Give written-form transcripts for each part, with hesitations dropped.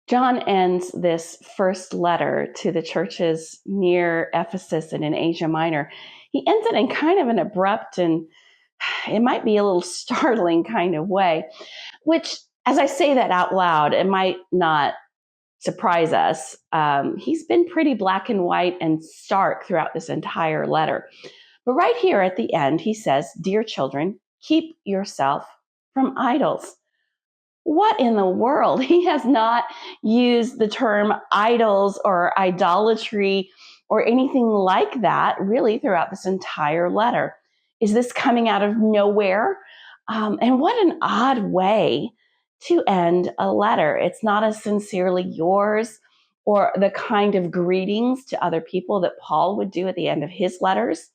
John ends this first letter to the churches near Ephesus and in Asia Minor. He ends it in kind of an abrupt and it might be a little startling kind of way, which, as I say that out loud, it might not surprise us. He's been pretty black and white and stark throughout this entire letter. But right here at the end, he says, "Dear children, keep yourself from idols." What in the world? He has not used the term idols or idolatry or anything like that really throughout this entire letter. Is this coming out of nowhere? And what an odd way to end a letter. It's not as sincerely yours or the kind of greetings to other people that Paul would do at the end of his letters.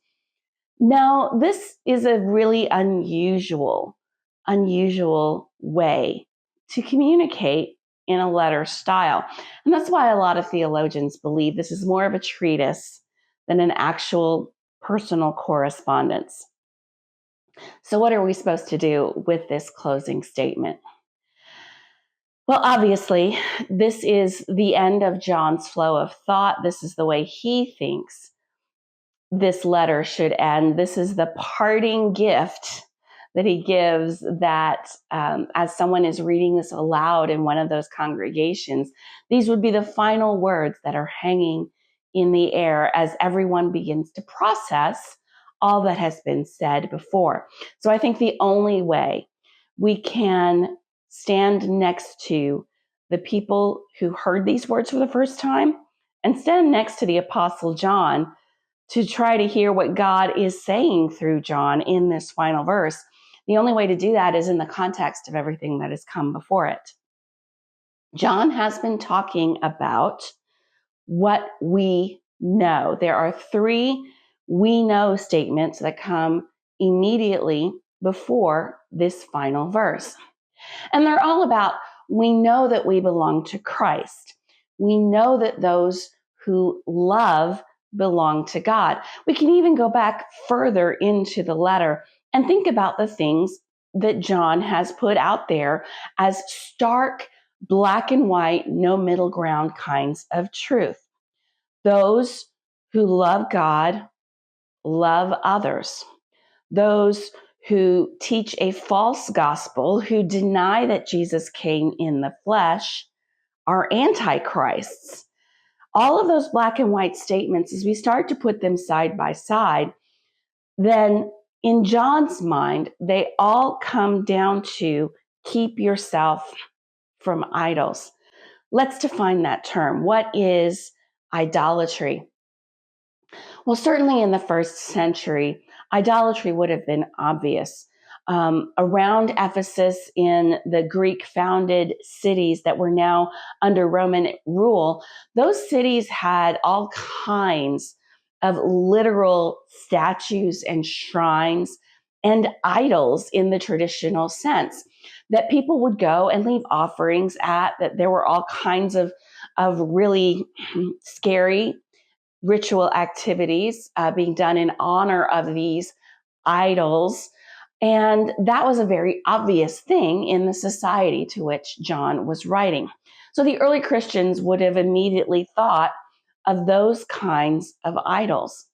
No, this is a really unusual way to communicate in a letter style. And that's why a lot of theologians believe this is more of a treatise than an actual personal correspondence. So what are we supposed to do with this closing statement? Well, obviously, this is the end of John's flow of thought. This is the way he thinks this letter should end. This is the parting gift that he gives that as someone is reading this aloud in one of those congregations, these would be the final words that are hanging in the air as everyone begins to process all that has been said before. So I think the only way we can stand next to the people who heard these words for the first time and stand next to the Apostle John to try to hear what God is saying through John in this final verse. The only way to do that is in the context of everything that has come before it. John has been talking about what we know. There are 3 we know statements that come immediately before this final verse. And they're all about, we know that we belong to Christ. We know that those who love belong to God. We can even go back further into the letter and think about the things that John has put out there as stark, black and white, no middle ground kinds of truth. Those who love God love others. Those who teach a false gospel, who deny that Jesus came in the flesh, are antichrists. All of those black and white statements, as we start to put them side by side, then in John's mind, they all come down to keep yourself from idols. Let's define that term. What is idolatry? Well, certainly in the first century, idolatry would have been obvious. Around Ephesus, in the Greek-founded cities that were now under Roman rule, those cities had all kinds of literal statues and shrines and idols in the traditional sense that people would go and leave offerings at, that there were all kinds of really scary ritual activities being done in honor of these idols. And that was a very obvious thing in the society to which John was writing. So the early Christians would have immediately thought of those kinds of idols.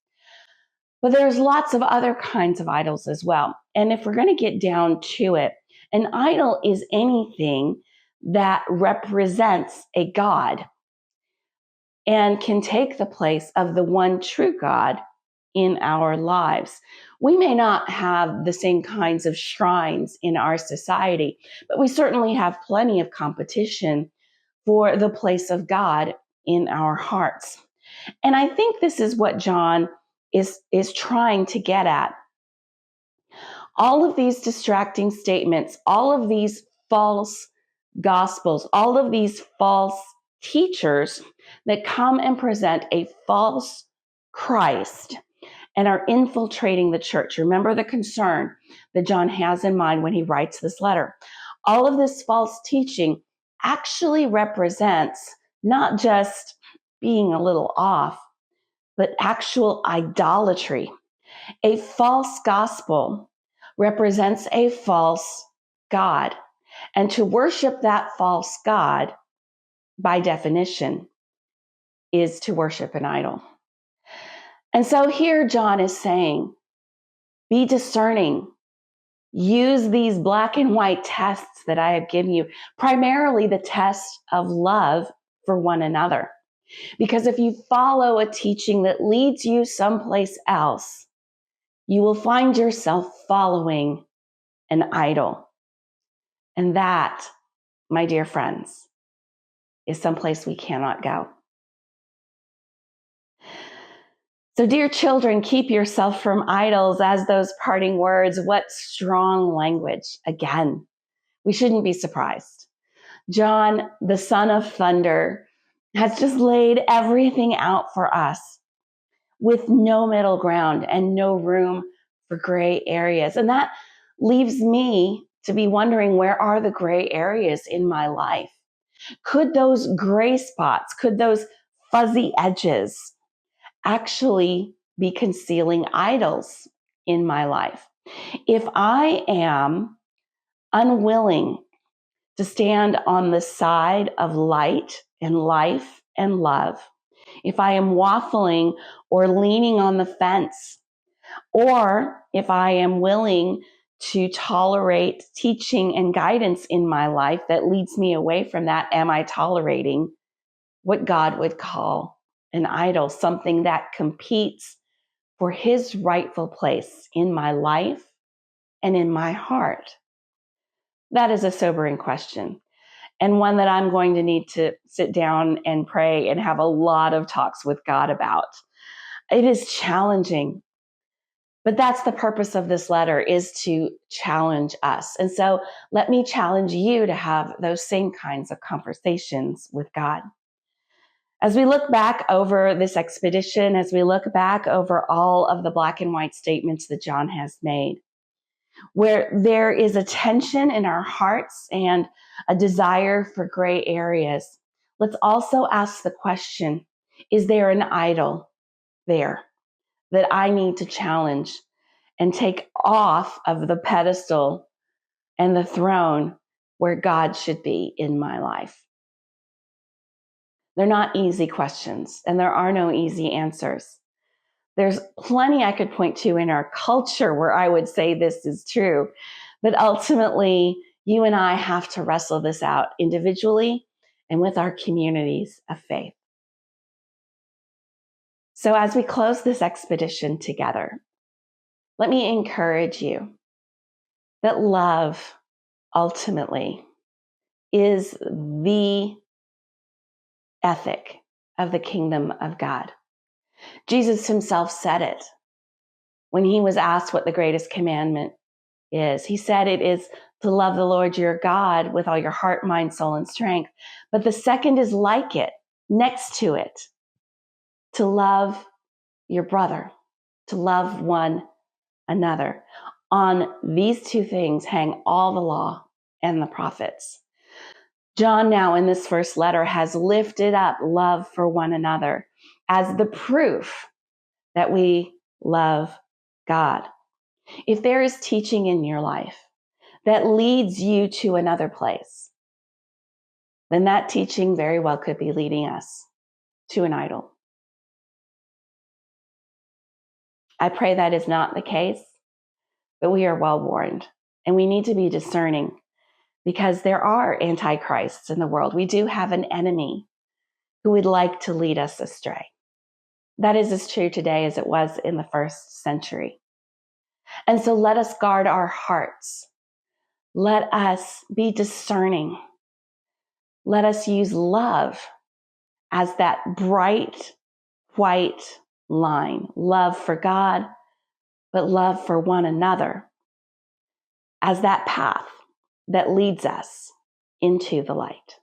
But there's lots of other kinds of idols as well. And if we're going to get down to it, an idol is anything that represents a god and can take the place of the one true God in our lives. We may not have the same kinds of shrines in our society, but we certainly have plenty of competition for the place of God in our hearts. And I think this is what John is trying to get at. All of these distracting statements, all of these false gospels, all of these false teachers that come and present a false Christ and are infiltrating the church. Remember the concern that John has in mind when he writes this letter. All of this false teaching actually represents not just being a little off, but actual idolatry. A false gospel represents a false God. And to worship that false God by definition, is to worship an idol. And so here John is saying, be discerning. Use these black and white tests that I have given you, primarily the test of love for one another. Because if you follow a teaching that leads you someplace else, you will find yourself following an idol. And that, my dear friends, is someplace we cannot go. So, dear children, keep yourself from idols as those parting words. What strong language. Again, we shouldn't be surprised. John, the son of thunder, has just laid everything out for us with no middle ground and no room for gray areas. And that leaves me to be wondering, where are the gray areas in my life? Could those gray spots, could those fuzzy edges actually be concealing idols in my life? If I am unwilling to stand on the side of light and life and love, if I am waffling or leaning on the fence, or if I am willing to tolerate teaching and guidance in my life that leads me away from that, am I tolerating what God would call an idol, something that competes for his rightful place in my life and in my heart? That is a sobering question, and one that I'm going to need to sit down and pray and have a lot of talks with God about. It is challenging, but that's the purpose of this letter, is to challenge us. And so let me challenge you to have those same kinds of conversations with God. As we look back over this expedition, as we look back over all of the black and white statements that John has made, where there is a tension in our hearts and a desire for gray areas, let's also ask the question, is there an idol there that I need to challenge and take off of the pedestal and the throne where God should be in my life? They're not easy questions, and there are no easy answers. There's plenty I could point to in our culture where I would say this is true, but ultimately, you and I have to wrestle this out individually and with our communities of faith. So as we close this expedition together, let me encourage you that love ultimately is the ethic of the kingdom of God. Jesus himself said it when he was asked what the greatest commandment is. He said it is to love the Lord your God with all your heart, mind, soul, and strength. But the second is like it, next to it, to love your brother, to love one another. On these two things hang all the law and the prophets. John now in this first letter has lifted up love for one another as the proof that we love God. If there is teaching in your life that leads you to another place, then that teaching very well could be leading us to an idol. I pray that is not the case, but we are well warned, and we need to be discerning because there are antichrists in the world. We do have an enemy who would like to lead us astray. That is as true today as it was in the first century. And so let us guard our hearts. Let us be discerning. Let us use love as that bright white line. Love for God, but love for one another as that path that leads us into the light.